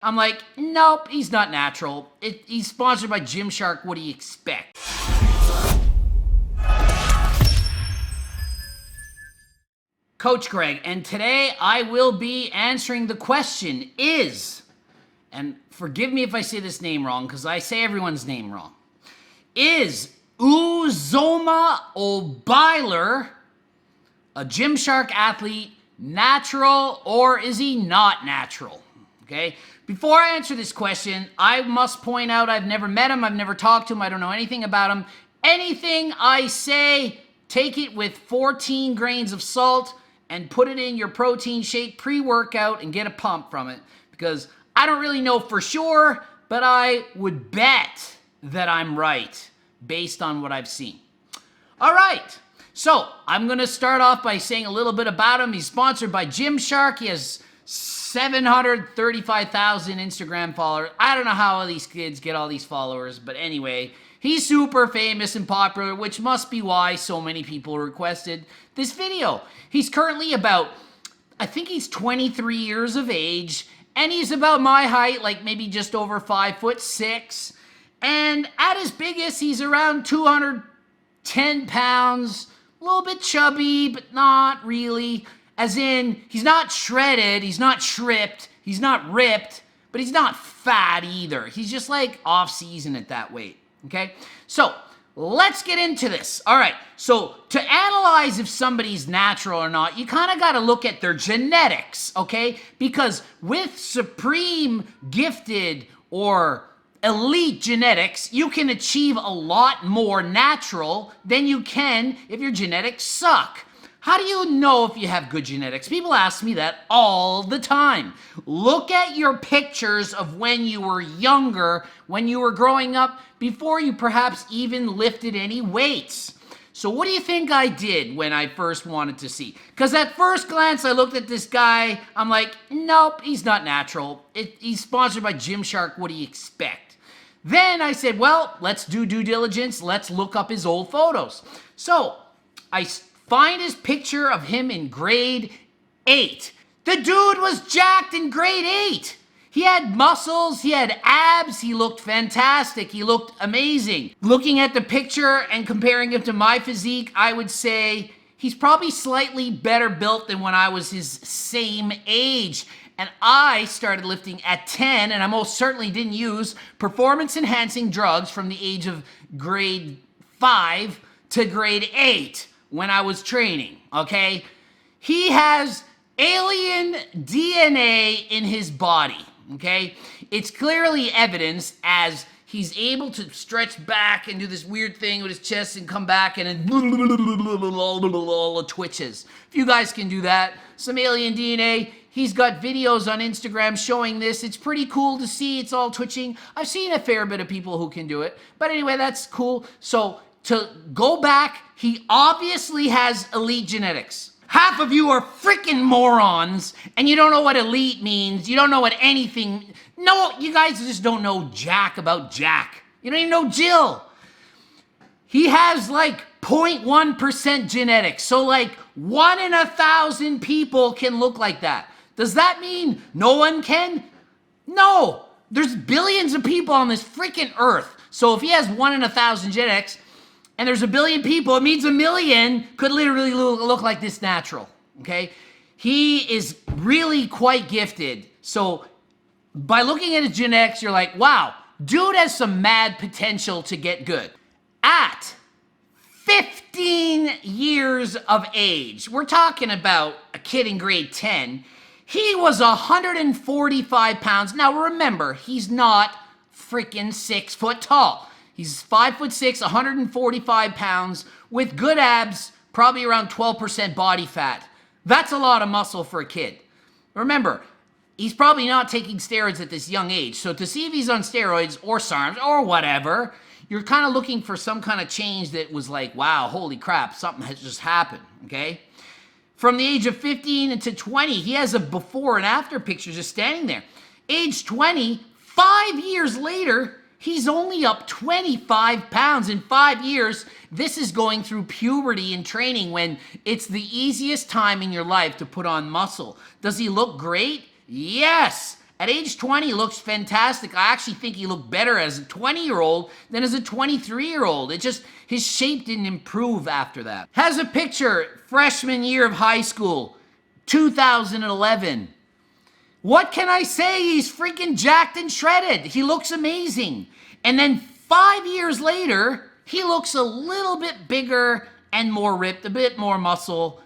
I'm like, nope, he's not natural. He's sponsored by Gymshark. What do you expect? Coach Greg, and today I will be answering the question and forgive me if I say this name wrong, because I say everyone's name wrong. Is Uzoma Obilor a Gymshark athlete natural, or is he not natural? Okay. Before I answer this question, I must point out I've never met him. I've never talked to him. I don't know anything about him. Anything I say, take it with 14 grains of salt and put it in your protein shake pre-workout and get a pump from it, because I don't really know for sure, but I would bet that I'm right based on what I've seen. All right. So I'm going to start off by saying a little bit about him. He's sponsored by Gymshark. He has 735,000 Instagram followers. I don't know how these kids get all these followers, but anyway, he's super famous and popular, which must be why so many people requested this video. He's currently I think he's 23 years of age, and he's about my height, like maybe just over 5'6". And at his biggest, he's around 210 pounds, a little bit chubby, but not really. As in, he's not shredded, he's not shripped, he's not ripped, but he's not fat either. He's just like off-season at that weight, okay? So, let's get into this. All right, so to analyze if somebody's natural or not, you kind of got to look at their genetics, okay? Because with supreme gifted or elite genetics, you can achieve a lot more natural than you can if your genetics suck. How do you know if you have good genetics? People ask me that all the time. Look at your pictures of when you were younger, when you were growing up, before you perhaps even lifted any weights. So what do you think I did when I first wanted to see? Because at first glance, I looked at this guy. I'm like, nope, he's not natural. He's sponsored by Gymshark. What do you expect? Then I said, well, let's do due diligence. Let's look up his old photos. So I find his picture of him in grade 8. The dude was jacked in grade 8. He had muscles, he had abs, he looked fantastic, he looked amazing. Looking at the picture and comparing him to my physique, I would say he's probably slightly better built than when I was his same age. And I started lifting at 10, and I most certainly didn't use performance-enhancing drugs from the age of grade 5 to grade 8. When I was training, okay? He has alien DNA in his body, okay? It's clearly evidence as he's able to stretch back and do this weird thing with his chest and come back and then twitches. If you guys can do that, some alien DNA. He's got videos on Instagram showing this. It's pretty cool to see. It's all twitching. I've seen a fair bit of people who can do it. But anyway, that's cool. So to go back, he obviously has elite genetics. Half of you are freaking morons, and you don't know what elite means. You don't know what anything... No, you guys just don't know jack about Jack. You don't even know Jill. He has like 0.1% genetics. So like 1 in 1,000 people can look like that. Does that mean no one can? No. There's billions of people on this freaking earth. So if he has 1 in 1,000 genetics, and there's a billion people, it means a million could literally look like this natural, okay? He is really quite gifted. So by looking at his genetics, you're like, wow, dude has some mad potential to get good. At 15 years of age, we're talking about a kid in grade 10, he was 145 pounds. Now remember, he's not freaking 6 foot tall. He's 5'6", 145 pounds, with good abs, probably around 12% body fat. That's a lot of muscle for a kid. Remember, he's probably not taking steroids at this young age. So to see if he's on steroids or SARMs or whatever, you're kind of looking for some kind of change that was like, wow, holy crap, something has just happened, okay? From the age of 15 to 20, he has a before and after picture just standing there. Age 20, 5 years later, he's only up 25 pounds in 5 years. This is going through puberty and training when it's the easiest time in your life to put on muscle. Does he look great? Yes. At age 20, he looks fantastic. I actually think he looked better as a 20-year-old than as a 23-year-old. It just, his shape didn't improve after that. Has a picture, freshman year of high school, 2011. What can I say? He's freaking jacked and shredded. He looks amazing. And then 5 years later, he looks a little bit bigger and more ripped, a bit more muscle.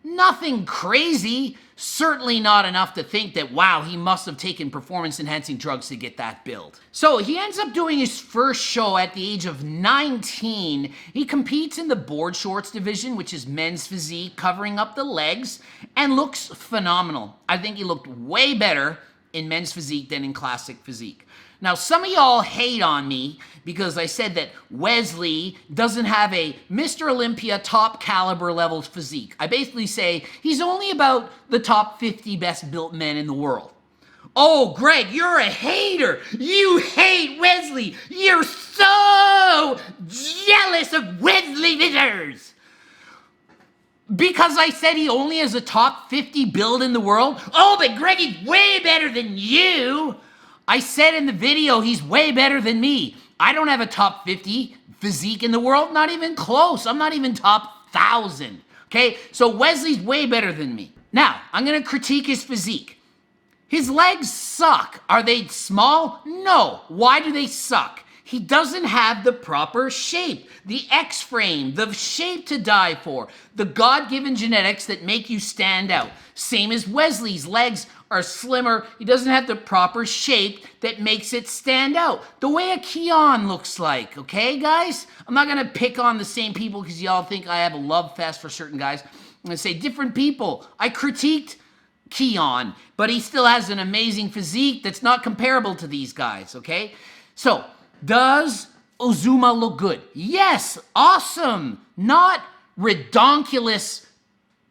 Nothing crazy. Certainly not enough to think that, wow, he must have taken performance-enhancing drugs to get that build. So he ends up doing his first show at the age of 19. He competes in the board shorts division, which is men's physique, covering up the legs, and looks phenomenal. I think he looked way better in men's physique than in classic physique. Now, some of y'all hate on me because I said that Wesley doesn't have a Mr. Olympia top caliber level physique. I basically say he's only about the top 50 best built men in the world. Oh, Greg, you're a hater. You hate Wesley. You're so jealous of Wesley Withers. Because I said he only has a top 50 build in the world? Oh, but Greg is way better than you. I said in the video, he's way better than me. I don't have a top 50 physique in the world, not even close. I'm not even top 1,000, okay? So Wesley's way better than me. Now, I'm gonna critique his physique. His legs suck. Are they small? No. Why do they suck? He doesn't have the proper shape, the X-frame, the shape to die for, the God-given genetics that make you stand out. Same as Wesley's legs are slimmer. He doesn't have the proper shape that makes it stand out. The way a Keon looks like, okay, guys? I'm not gonna pick on the same people because y'all think I have a love fest for certain guys. I'm gonna say different people. I critiqued Keon, but he still has an amazing physique that's not comparable to these guys, okay? So, does Uzoma look good? Yes, awesome. Not redonkulous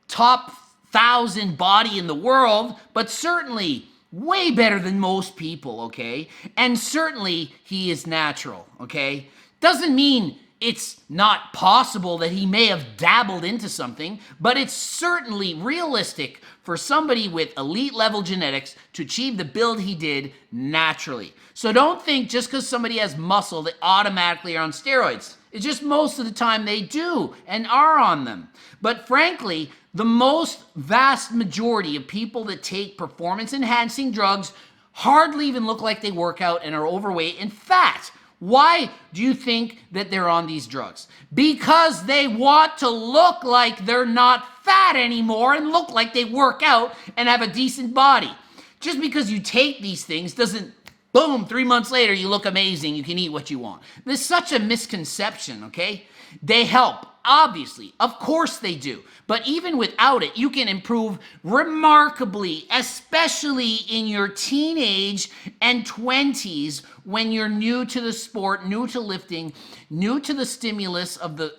top 1,000 body in the world, but certainly way better than most people, okay? And certainly he is natural, okay? Doesn't mean it's not possible that he may have dabbled into something, but it's certainly realistic for somebody with elite level genetics to achieve the build he did naturally. So don't think just because somebody has muscle, they automatically are on steroids. It's just most of the time they do and are on them. But frankly, the most vast majority of people that take performance-enhancing drugs hardly even look like they work out and are overweight and fat. Why do you think that they're on these drugs? Because they want to look like they're not fat anymore and look like they work out and have a decent body. Just because you take these things doesn't, boom, 3 months later you look amazing, you can eat what you want. There's such a misconception, okay? They help, obviously, of course they do. But even without it, you can improve remarkably, especially in your teenage and 20s when you're new to the sport, new to lifting, new to the stimulus of the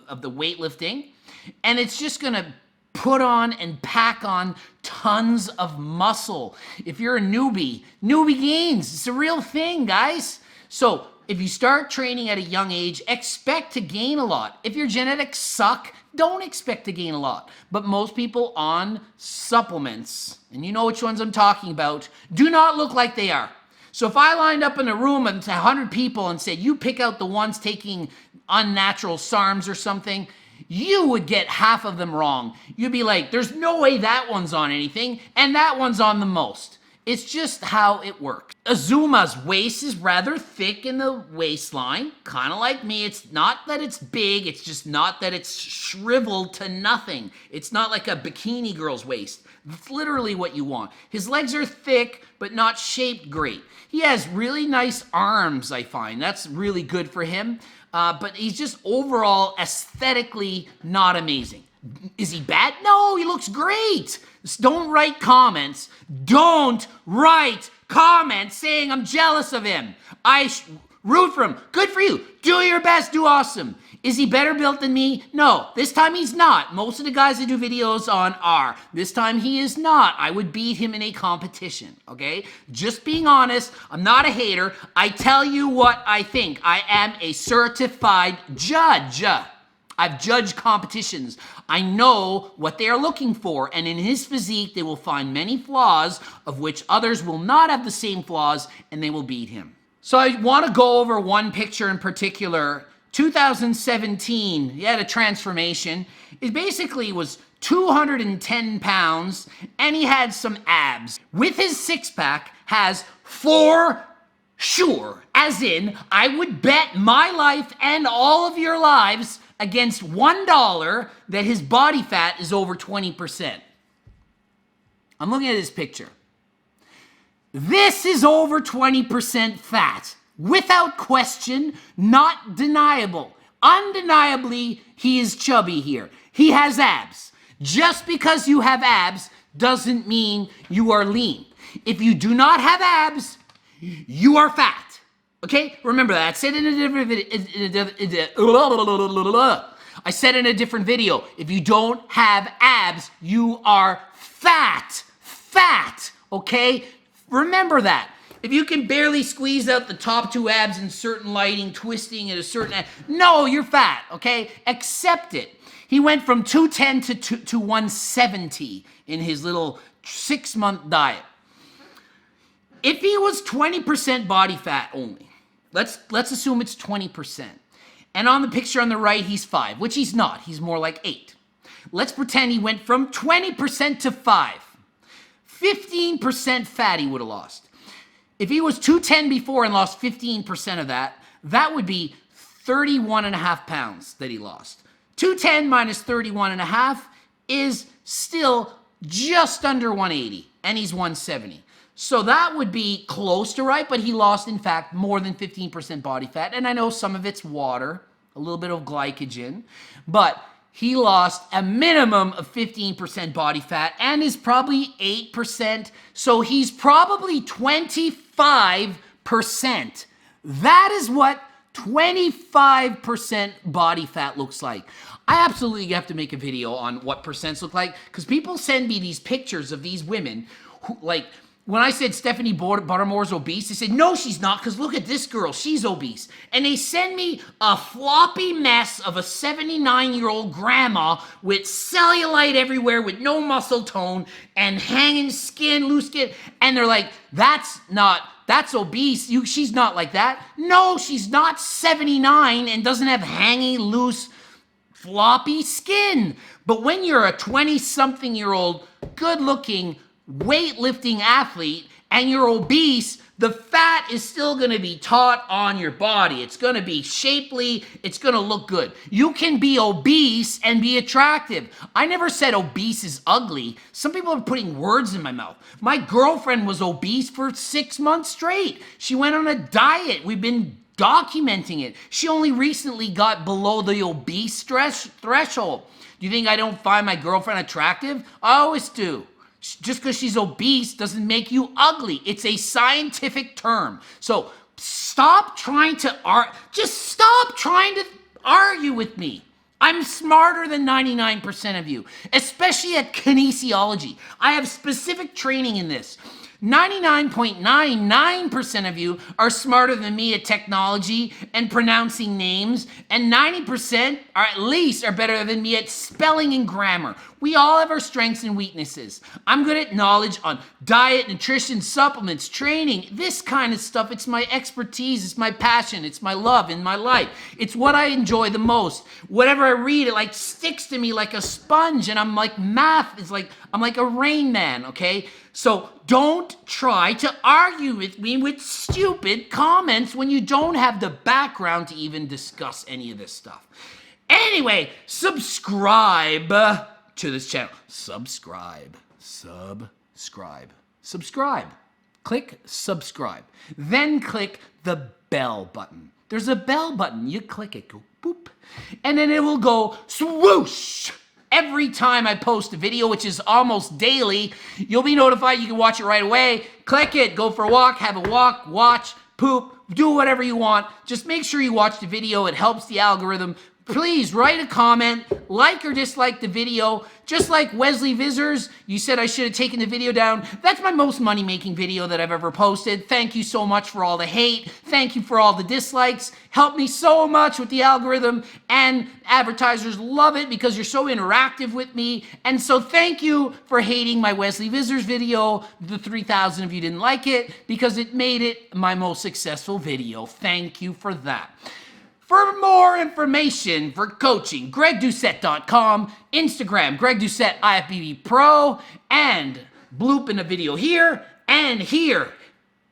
weightlifting. And it's just gonna put on and pack on tons of muscle. If you're a newbie gains. It's a real thing, guys. So if you start training at a young age, expect to gain a lot. If your genetics suck, don't expect to gain a lot. But most people on supplements, and you know which ones I'm talking about, do not look like they are. So if I lined up in a room and 100 people and said, you pick out the ones taking unnatural SARMs or something, you would get half of them wrong. You'd be like, there's no way that one's on anything, and that one's on the most. It's just how it works. Uzoma's waist is rather thick in the waistline, kind of like me. It's not that it's big, it's just not that it's shriveled to nothing. It's not like a bikini girl's waist. It's literally what you want. His legs are thick, but not shaped great. He has really nice arms, I find. That's really good for him. But he's just overall aesthetically not amazing. Is he bad? No, he looks great. Don't write comments. Don't write comments saying I'm jealous of him. I root for him. Good for you. Do your best. Do awesome. Is he better built than me? No. This time he's not. Most of the guys I do videos on are. This time he is not. I would beat him in a competition, okay? Just being honest. I'm not a hater. I tell you what I think. I am a certified judge. I've judged competitions. I know what they are looking for, and in his physique, they will find many flaws, of which others will not have the same flaws, and they will beat him. So I want to go over one picture in particular. 2017, he had a transformation. It basically was 210 pounds, and he had some abs. With his six-pack, has for sure, as in, I would bet my life and all of your lives against $1 that his body fat is over 20%. I'm looking at this picture. This is over 20% fat. Without question, not deniable. Undeniably, he is chubby here. He has abs. Just because you have abs doesn't mean you are lean. If you do not have abs, you are fat. Okay? Remember that. I said in a different video. I said in a different video, if you don't have abs, you are fat. Fat. Okay? Remember that. If you can barely squeeze out the top two abs in certain lighting, twisting at a certain... No, you're fat. Okay? Accept it. He went from 210 to 170 in his little 6-month diet. If he was 20% body fat only, let's assume it's 20%. And on the picture on the right, he's 5, which he's not. He's more like 8. Let's pretend he went from 20% to 5. 15% fat he would have lost. If he was 210 before and lost 15% of that, that would be 31.5 pounds that he lost. 210 minus 31.5 is still just under 180, and he's 170. So that would be close to right, but he lost, in fact, more than 15% body fat. And I know some of it's water, a little bit of glycogen, but he lost a minimum of 15% body fat and is probably 8%. So he's probably 25%. That is what 25% body fat looks like. I absolutely have to make a video on what percents look like, because people send me these pictures of these women who, like, when I said Stephanie Buttermore's obese, they said, no, she's not, because look at this girl, she's obese. And they send me a floppy mess of a 79-year-old grandma with cellulite everywhere, with no muscle tone, and hanging skin, loose skin, and they're like, that's obese, she's not like that. No, she's not 79 and doesn't have hanging, loose, floppy skin. But when you're a 20-something-year-old, good-looking, weightlifting athlete and you're obese, the fat is still going to be taught on your body. It's going to be shapely. It's going to look good. You can be obese and be attractive. I never said obese is ugly. Some people are putting words in my mouth. My girlfriend was obese for 6 months straight. She went on a diet. We've been documenting it. She only recently got below the obese threshold. Do you think I don't find my girlfriend attractive? I always do. Just because she's obese doesn't make you ugly. It's a scientific term. So stop trying to argue with me. I'm smarter than 99% of you, especially at kinesiology. I have specific training in this. 99.99% of you are smarter than me at technology and pronouncing names, and 90% are better than me at spelling and grammar. We all have our strengths and weaknesses. I'm good at knowledge on diet, nutrition, supplements, training, this kind of stuff. It's my expertise, it's my passion, it's my love in my life. It's what I enjoy the most. Whatever I read, it like sticks to me like a sponge, and I'm like math. I'm like a Rain Man, okay? So don't try to argue with me with stupid comments when you don't have the background to even discuss any of this stuff. Anyway, subscribe to this channel. Subscribe. Click subscribe. Then click the bell button. There's a bell button. You click it, go boop, and then it will go swoosh. Every time I post a video, which is almost daily, you'll be notified. You can watch it right away. Click it, go for a walk, have a walk, watch, poop, do whatever you want. Just make sure you watch the video. It helps the algorithm Please write a comment, like or dislike the video. Just like Wesley Vizers, you said I should have taken the video down. That's my most money-making video that I've ever posted. Thank you so much for all the hate. Thank you for all the dislikes. Helped me so much with the algorithm, and advertisers love it because you're so interactive with me. And so thank you for hating my Wesley Vizers video. The 3,000 of you didn't like it because it made it my most successful video. Thank you for that. For more information for coaching, GregDoucette.com, Instagram, Greg Doucette IFBB Pro, and bloop in a video here and here.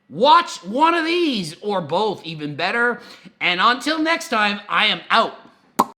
Watch one of these, or both, even better. And until next time, I am out.